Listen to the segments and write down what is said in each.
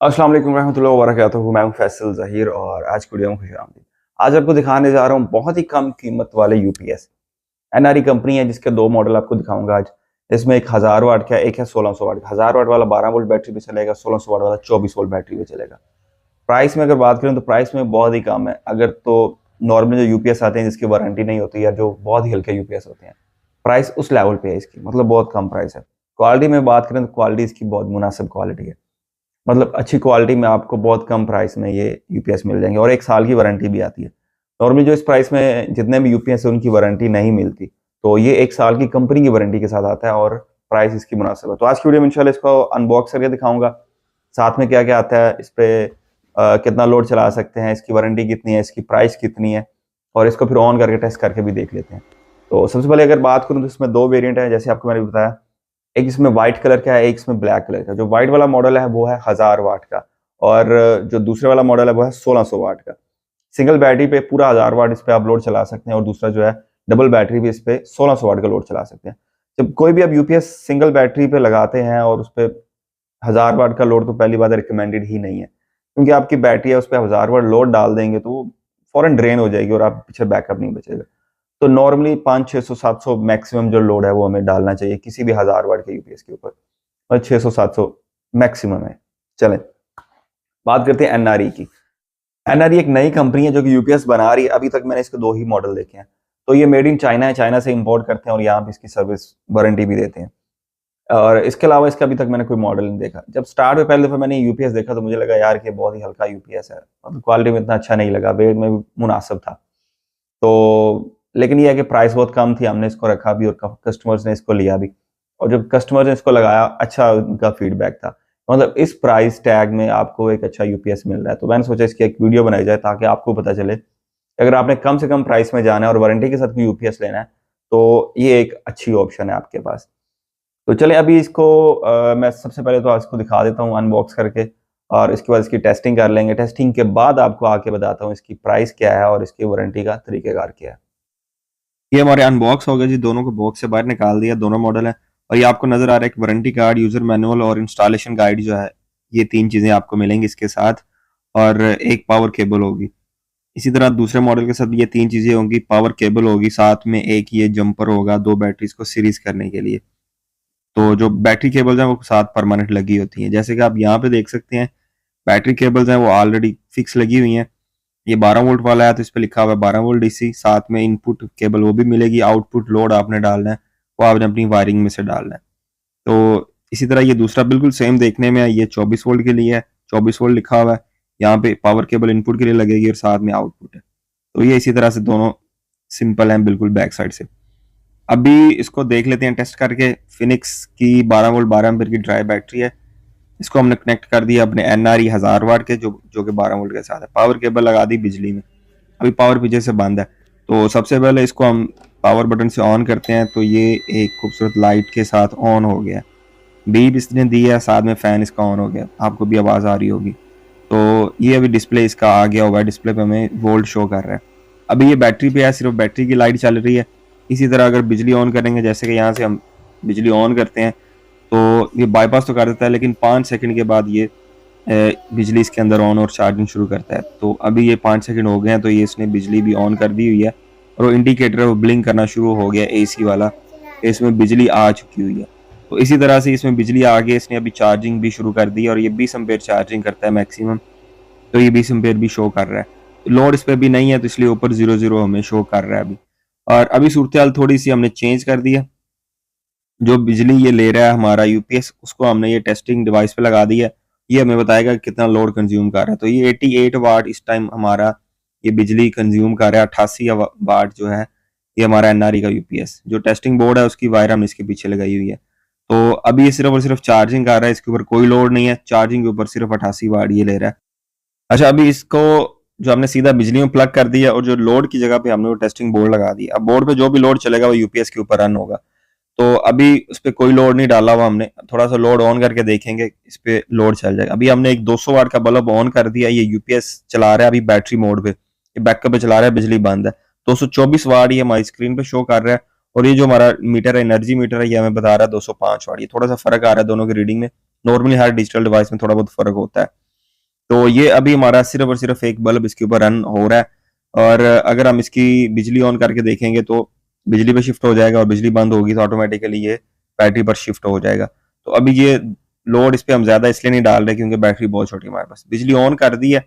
अस्सलाम वालेकुम रहमतुल्लाहि व बरकातुहू। मैं हूं फैसल ज़हीर और आज की वीडियो में खुशामदीद। आज आपको दिखाने जा रहा हूं बहुत ही कम कीमत वाले यूपीएस। एनआरई कंपनी है जिसके दो मॉडल आपको दिखाऊंगा आज। इसमें एक 1000 वाट का, एक है 1600 वाट का। 1000 वाट वाला 12 वोल्ट बैटरी पे चलेगा, 1600 वाट वाला 24 वोल्ट बैटरी पे चलेगा। प्राइस में अगर बात करें तो प्राइस में बहुत ही कम है। अगर तो नॉर्मली जो यूपीएस आते हैं जिसकी वारंटी नहीं होती या जो बहुत ही हल्के यूपीएस होते हैं, प्राइस उस लेवल पे है इसकी, मतलब बहुत कम प्राइस है। क्वालिटी में बात करें तो क्वालिटी इसकी बहुत मुनासिब क्वालिटी है, मतलब अच्छी क्वालिटी में आपको बहुत कम प्राइस में ये यूपीएस मिल जाएंगे और 1 साल की वारंटी भी आती है। नॉर्मली जो इस प्राइस में जितने भी यूपीएस है उनकी वारंटी नहीं मिलती, तो ये 1 साल की कंपनी की वारंटी के साथ आता है और प्राइस इसकी मुनासिब है। तो आज की वीडियो में इंशाल्लाह इसको अनबॉक्स करके दिखाऊंगा, साथ में क्या क्या आता है, इस पे कितना लोड चला सकते हैं, इसकी वारंटी कितनी है, इसकी प्राइस कितनी है, और इसको फिर ऑन करके टेस्ट करके भी देख लेते हैं। तो सबसे पहले अगर बात करूँ तो इसमें 2 वेरिएंट है, जैसे आपको मैंने बताया। एक इसमें व्हाइट कलर का है, एक इसमें ब्लैक कलर का। जो व्हाइट वाला मॉडल है वो है 1000 वाट का, और जो दूसरे वाला मॉडल है वो है 1600 वाट का। सिंगल बैटरी पे पूरा 1000 वाट इस पे आप लोड चला सकते हैं, और दूसरा जो है डबल बैटरी भी इस पे 1600 वाट का लोड चला सकते हैं। जब कोई भी आप यूपीएस सिंगल बैटरी पे लगाते हैं और उस पे 1000 वाट का लोड, तो पहली बात रिकमेंडेड ही नहीं है, क्योंकि आपकी बैटरी है उस पे 1000 वाट लोड डाल देंगे तो वो फौरन ड्रेन हो जाएगी और आप पीछे बैकअप नहीं बचेगा। तो नॉर्मली 500-600-700 मैक्सिमम जो लोड है वो हमें डालना चाहिए किसी भी 1000 वाट के यूपीएस के ऊपर, और 600-700 मैक्सिमम है। चलें, बात करते हैं एनआरई की। एनआरई एक नई कंपनी है जो कि यूपीएस बना रही है। अभी तक मैंने इसके 2 ही मॉडल देखे हैं। तो ये मेड इन चाइना है, चाइना से इंपोर्ट करते हैं और यहाँ पे इसकी सर्विस वारंटी भी देते हैं। और इसके अलावा इसका अभी तक मैंने कोई मॉडल नहीं देखा। जब स्टार्ट में पहली दफ़ा मैंने यूपीएस देखा तो मुझे लगा यार कि बहुत ही हल्का यूपीएस है, मतलब क्वालिटी में इतना अच्छा नहीं लगा, वेट में भी मुनासिब था। तो लेकिन ये है कि प्राइस बहुत कम थी, हमने इसको रखा भी और कस्टमर्स ने इसको लिया भी, और जब कस्टमर्स ने इसको लगाया अच्छा उनका फीडबैक था। मतलब इस प्राइस टैग में आपको एक अच्छा यूपीएस मिल रहा है, तो मैंने सोचा इसकी एक वीडियो बनाई जाए ताकि आपको पता चले अगर आपने कम से कम प्राइस में जाना है और वारंटी के साथ कोई यूपीएस लेना है तो ये एक अच्छी ऑप्शन है आपके पास। तो चलिए अभी इसको मैं सबसे पहले तो इसको दिखा देता हूँ अनबॉक्स करके, और इसके बाद इसकी टेस्टिंग कर लेंगे। टेस्टिंग के बाद आपको आके बताता हूँ इसकी प्राइस क्या है और इसकी वारंटी का तरीकेकार क्या है। ये हमारे अनबॉक्स हो गए जी, दोनों को बॉक्स से बाहर निकाल दिया, दोनों मॉडल है। और ये आपको नजर आ रहा है एक वारंटी कार्ड, यूजर मैनुअल और इंस्टॉलेशन गाइड जो है, ये 3 चीजें आपको मिलेंगी इसके साथ, और एक पावर केबल होगी। इसी तरह दूसरे मॉडल के साथ भी ये 3 चीजें होंगी, पावर केबल होगी, साथ में एक ये जंपर होगा 2 बैटरीज को सीरीज करने के लिए। तो जो बैटरी केबल्स हैं वो साथ परमानेंट लगी होती हैं, जैसे कि आप यहाँ पे देख सकते हैं। बैटरी केबल्स हैं वो ऑलरेडी फिक्स लगी हुई हैं। ये 12 वोल्ट वाला है तो इस पे लिखा हुआ है 12 वोल्ट डीसी, साथ में इनपुट केबल वो भी मिलेगी। आउटपुट लोड आपने डालना है वो आपने अपनी वायरिंग में से डालना है। तो इसी तरह ये दूसरा बिल्कुल सेम देखने में है, ये 24 वोल्ट के लिए है, 24 वोल्ट लिखा हुआ है। यहाँ पे पावर केबल इनपुट के लिए लगेगी और साथ में आउटपुट है। तो ये इसी तरह से दोनों सिंपल हैं बिल्कुल बैक साइड से। अभी इसको देख लेते हैं टेस्ट करके। फिनिक्स की 12 वोल्ट 12 एम्पीयर की ड्राई बैटरी है, इसको हमने कनेक्ट कर दिया अपने एनआरई 1000 वाट के जो कि 12 वोल्ट के साथ है। पावर केबल लगा दी बिजली में, अभी पावर पीछे से बंद है। तो सबसे पहले इसको हम पावर बटन से ऑन करते हैं, तो ये एक खूबसूरत लाइट के साथ ऑन हो गया। बीप इसने दी है, साथ में फैन इसका ऑन हो गया, आपको भी आवाज़ आ रही होगी। तो ये अभी डिस्प्ले इसका आ गया होगा, डिस्प्ले पे हमें वोल्ट शो कर रहा है। अभी ये बैटरी पे है, सिर्फ बैटरी की लाइट चल रही है। इसी तरह अगर बिजली ऑन करेंगे, जैसे कि यहाँ से हम बिजली ऑन करते हैं तो ये बाईपास तो कर देता है, लेकिन 5 सेकंड के बाद ये बिजली इसके अंदर ऑन और चार्जिंग शुरू करता है। तो अभी ये 5 सेकंड हो गए हैं, तो ये इसने बिजली भी ऑन कर दी हुई है, और वो इंडिकेटर वो ब्लिंक करना शुरू हो गया एसी वाला, इसमें बिजली आ चुकी हुई है। तो इसी तरह से इसमें बिजली आ गई, इसने अभी चार्जिंग भी शुरू कर दी, और ये 20 एम्पेयर चार्जिंग करता है मैक्सिमम। तो ये 20 एम्पेयर भी शो कर रहा है। लोड इस पर भी नहीं है, तो इसलिए ऊपर 0-0 हमें शो कर रहा है अभी। और अभी सूरत हाल थोड़ी सी हमने चेंज कर दी है। जो बिजली ये ले रहा है हमारा यूपीएस, उसको हमने ये टेस्टिंग डिवाइस पे लगा दिया है। ये हमें बताएगा कितना लोड कंज्यूम कर रहा है। तो ये 88 वाट इस टाइम हमारा ये बिजली कंज्यूम कर रहा है। 88 वाट जो है ये हमारा एनआरई का यूपीएस, जो टेस्टिंग बोर्ड है उसकी वायर हमने इसके पीछे लगाई हुई है। तो अभी ये सिर्फ और सिर्फ चार्जिंग कर रहा है, इसके ऊपर कोई लोड नहीं है, चार्जिंग के ऊपर सिर्फ 88 वाट ये ले रहा है। अच्छा, अभी इसको जो हमने सीधा बिजली में प्लग कर दिया, और जो लोड की जगह पे हमने वो टेस्टिंग बोर्ड लगा दिया। अब बोर्ड पे जो भी लोड चलेगा वो यूपीएस के ऊपर रन होगा। तो अभी उस पर कोई लोड नहीं डाला हुआ हमने, थोड़ा सा लोड ऑन करके देखेंगे, इस पे लोड चल जाएगा। अभी हमने एक 200 वाट का बल्ब ऑन कर दिया, ये यूपीएस चला रहा है अभी बैटरी मोड पे, ये बैकअप पे चला रहा है, बिजली बंद है। 224 वाट ये हमारी स्क्रीन पे शो कर रहा है, और ये जो हमारा मीटर है, एनर्जी मीटर है, ये हमें बता रहा है 205 वाट। ये थोड़ा सा फर्क आ रहा है दोनों की रीडिंग में। नॉर्मली हर डिजिटल डिवाइस में थोड़ा बहुत फर्क होता है। तो ये अभी हमारा सिर्फ और सिर्फ एक बल्ब इसके ऊपर रन हो रहा है, और अगर हम इसकी बिजली ऑन करके देखेंगे तो बिजली पे शिफ्ट हो जाएगा, और बिजली बंद होगी तो ऑटोमेटिकली ये बैटरी पर शिफ्ट हो जाएगा। तो अभी ये लोड इस पे हम ज्यादा इसलिए नहीं डाल रहे क्योंकि बैटरी बहुत छोटी हमारे पास। बिजली ऑन कर दी है,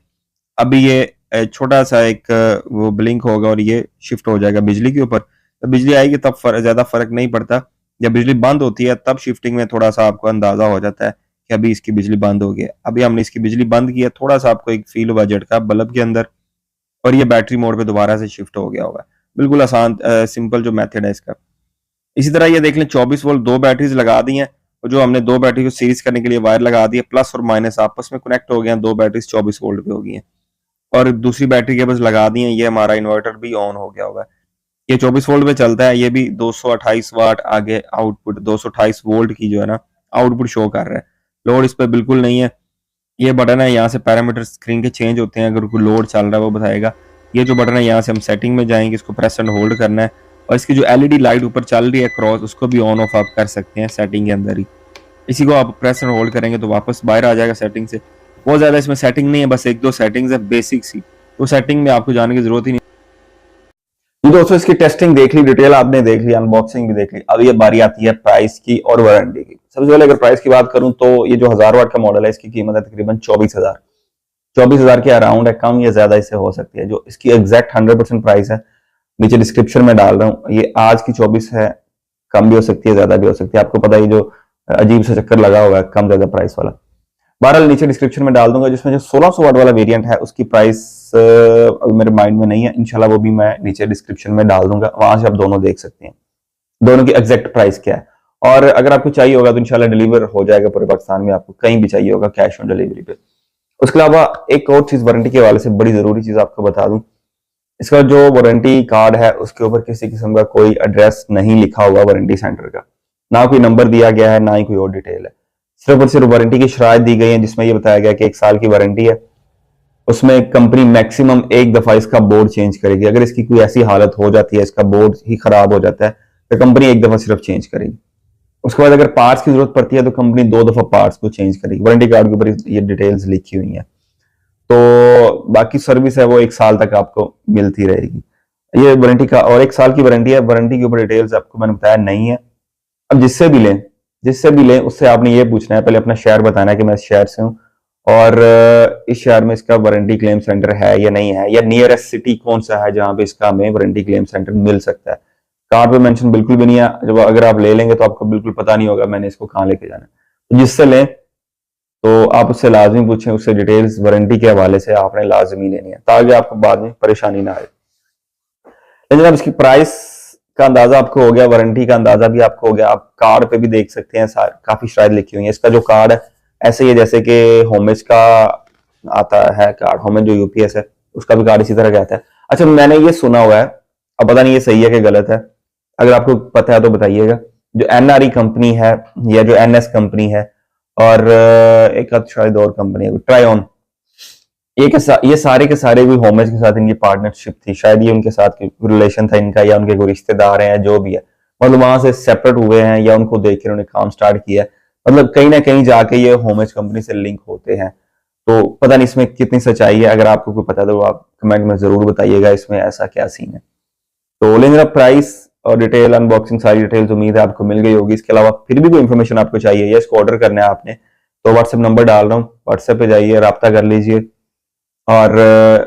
अभी ये छोटा सा एक वो ब्लिंक होगा और ये शिफ्ट हो जाएगा बिजली के ऊपर। तो बिजली आएगी तब ज्यादा फर्क नहीं पड़ता, जब बिजली बंद होती है तब शिफ्टिंग में थोड़ा सा आपको अंदाजा हो जाता है कि अभी इसकी बिजली बंद हो गई है। अभी हमने इसकी बिजली बंद की है, थोड़ा सा आपको एक फील हुआ झटका बल्ब के अंदर, और ये बैटरी मोड पे दोबारा से शिफ्ट हो गया होगा। बिल्कुल आसान सिंपल जो मेथड है इसका। इसी तरह ये देख लें 24 वोल्ट दो बैटरीज लगा दी हैं, और जो हमने दो बैटरी को सीरीज करने के लिए वायर लगा दी है, प्लस और माइनस आपस में कनेक्ट हो गए हैं, दो बैटरीज 24 वोल्ट पे हो गई हैं, और दूसरी बैटरी के बस लगा दी है। ये हमारा इन्वर्टर भी ऑन हो गया होगा, ये 24 वोल्ट पे चलता है, ये भी 228 वाट आगे आउटपुट 228 वोल्ट की जो है ना आउटपुट शो कर रहा है। लोड इस पर बिल्कुल नहीं है। ये बटन है, यहाँ से पैरामीटर स्क्रीन के चेंज होते हैं, अगर कोई लोड चल रहा है वो बताएगा। ये जो बटन है यहाँ से हम सेटिंग में जाएंगे, इसको प्रेस एंड होल्ड करना है, और इसकी जो एलईडी लाइट ऊपर चल रही है क्रॉस, उसको भी ऑन ऑफ आप कर सकते हैं सेटिंग के अंदर ही। इसी को आप प्रेस एंड होल्ड करेंगे तो वापस बाहर आ जाएगा सेटिंग से। बहुत ज्यादा इसमें सेटिंग नहीं है, बस एक दो सेटिंग्स है बेसिक सी, तो सेटिंग में आपको जाने की जरूरत ही नहीं। ये दोस्तों इसकी टेस्टिंग देख ली, डिटेल आपने देख ली, अनबॉक्सिंग भी देख ली। अब ये बारी आती है प्राइस की और वारंटी की। सबसे पहले अगर प्राइस की बात करूं तो ये जो 1000 वाट का मॉडल है इसकी कीमत है तकरीबन 24,000 के अराउंड है, कम या ज्यादा इससे हो सकती है। जो इसकी एग्जैक्ट 100% प्राइस है नीचे डिस्क्रिप्शन में डाल रहा हूँ। ये आज की 24 है, कम भी हो सकती है ज्यादा भी हो सकती है, आपको पता ही जो अजीब सा चक्कर लगा हुआ है कम ज्यादा प्राइस वाला। बहरहाल नीचे डिस्क्रिप्शन में डाल दूंगा। जिसमें जो 1600 वाट वाला वेरिएंट है उसकी प्राइस अभी मेरे माइंड में नहीं है, इंशाल्लाह वो भी मैं नीचे डिस्क्रिप्शन में डाल दूंगा, वहां से आप दोनों देख सकते हैं दोनों की एग्जैक्ट प्राइस क्या है। और अगर आपको चाहिए होगा तो इंशाल्लाह डिलीवर हो जाएगा पूरे पाकिस्तान में, आपको कहीं भी चाहिए होगा कैश ऑन डिलीवरी पे। उसके अलावा एक और चीज वारंटी के हवाले से बड़ी जरूरी चीज आपको बता दूं, इसका जो वारंटी कार्ड है उसके ऊपर किसी किस्म का कोई एड्रेस नहीं लिखा हुआ वारंटी सेंटर का, ना कोई नंबर दिया गया है ना ही कोई और डिटेल है। सिर्फ और सिर्फ वारंटी की शराइत दी गई है जिसमें यह बताया गया कि 1 साल की वारंटी है, उसमें कंपनी मैक्सिमम एक दफा इसका बोर्ड चेंज करेगी। अगर इसकी कोई ऐसी हालत हो जाती है, इसका बोर्ड ही खराब हो जाता है, तो कंपनी एक दफा सिर्फ चेंज करेगी। उसके बाद अगर पार्ट्स की जरूरत पड़ती है तो कंपनी 2 दफा पार्ट्स को चेंज करेगी। वारंटी कार्ड के ऊपर ये डिटेल्स लिखी हुई है। तो बाकी सर्विस है वो 1 साल तक आपको मिलती रहेगी। ये वारंटी का और 1 साल की वारंटी है। वारंटी के ऊपर डिटेल्स आपको मैंने बताया नहीं है। अब जिससे भी लें उससे आपने ये पूछना है, पहले अपना शहर बताना है कि मैं इस शहर से हूँ और इस शहर में इसका वारंटी क्लेम सेंटर है या नहीं है, या नियरेस्ट सिटी कौन सा है जहां पे इसका हमें वारंटी क्लेम सेंटर मिल सकता है। कार्ड पे मेंशन बिल्कुल भी नहीं है। जब अगर आप ले लेंगे तो आपको बिल्कुल पता नहीं होगा मैंने इसको कहाँ लेके जाना है। तो जिससे लें तो आप उससे लाजमी पूछें, उससे डिटेल्स वारंटी के हवाले से आपने लाजमी लेनी है ताकि आपको बाद में परेशानी ना आए। लेकिन अब इसकी प्राइस का अंदाजा आपको हो गया, वारंटी का अंदाजा भी आपको हो गया। आप कार्ड पे भी देख सकते हैं काफी शराइत लिखी हुई है। इसका जो कार्ड है ऐसे ही है जैसे कि होमेज का आता है कार्ड, होमेज जो यूपीएस है उसका भी कार्ड इसी तरह का आता है। अच्छा, मैंने ये सुना हुआ है, अब पता नहीं ये सही है कि गलत है, अगर आपको पता है तो बताइएगा। जो एनआरई कंपनी है या जो एनएस कंपनी है और एक शायद और कंपनी है ट्रायन, ये सारे के सारे भी होमेज के साथ इनकी पार्टनरशिप थी। शायद ये उनके साथ रिलेशन था इनका, या उनके कोई रिश्तेदार हैं, जो भी है, मतलब वहां से सेपरेट हुए हैं या उनको देख के उन्होंने काम स्टार्ट किया है। मतलब कहीं ना कहीं जाके ये होमेज कंपनी से लिंक होते हैं। तो पता नहीं इसमें कितनी सच्चाई है, अगर आपको कोई पता तो आप कमेंट में जरूर बताइएगा इसमें ऐसा क्या सीन है। तो लेकिन प्राइस और डिटेल अनबॉक्सिंग सारी डिटेल्स उम्मीद है आपको मिल गई होगी। इसके अलावा फिर भी कोई इन्फॉर्मेशन आपको चाहिए या इसको ऑर्डर करना है आपने, तो व्हाट्सएप नंबर डाल रहा हूँ, व्हाट्सएप पे जाइए, रब्ता कर लीजिए, और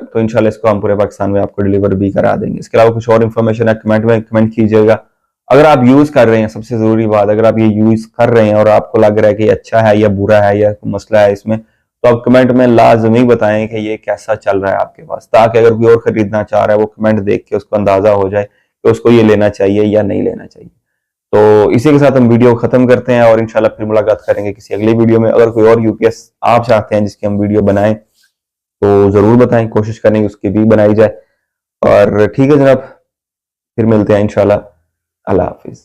तो इंशाल्लाह इसको हम पूरे पाकिस्तान में आपको डिलीवर भी करा देंगे। इसके अलावा कुछ और इन्फॉर्मेशन है कमेंट में कमेंट कीजिएगा। अगर आप यूज कर रहे हैं, सबसे जरूरी बात, अगर आप ये यूज कर रहे हैं और आपको लग रहा है कि अच्छा है या बुरा है या कोई मसला है इसमें, तो आप कमेंट में लाजमी बताएं कि ये कैसा चल रहा है आपके पास, ताकि अगर कोई और खरीदना चाह रहा है वो कमेंट देख के उसको अंदाजा हो जाए कि उसको ये लेना चाहिए या नहीं लेना चाहिए। तो इसी के साथ हम वीडियो खत्म करते हैं और इंशाल्लाह फिर मुलाकात करेंगे किसी अगली वीडियो में। अगर कोई और यूपीएस आप चाहते हैं जिसकी हम वीडियो बनाएं तो जरूर बताएं, कोशिश करेंगे उसकी भी बनाई जाए। और ठीक है जनाब, फिर मिलते हैं इंशाल्लाह। अल्लाह हाफिज।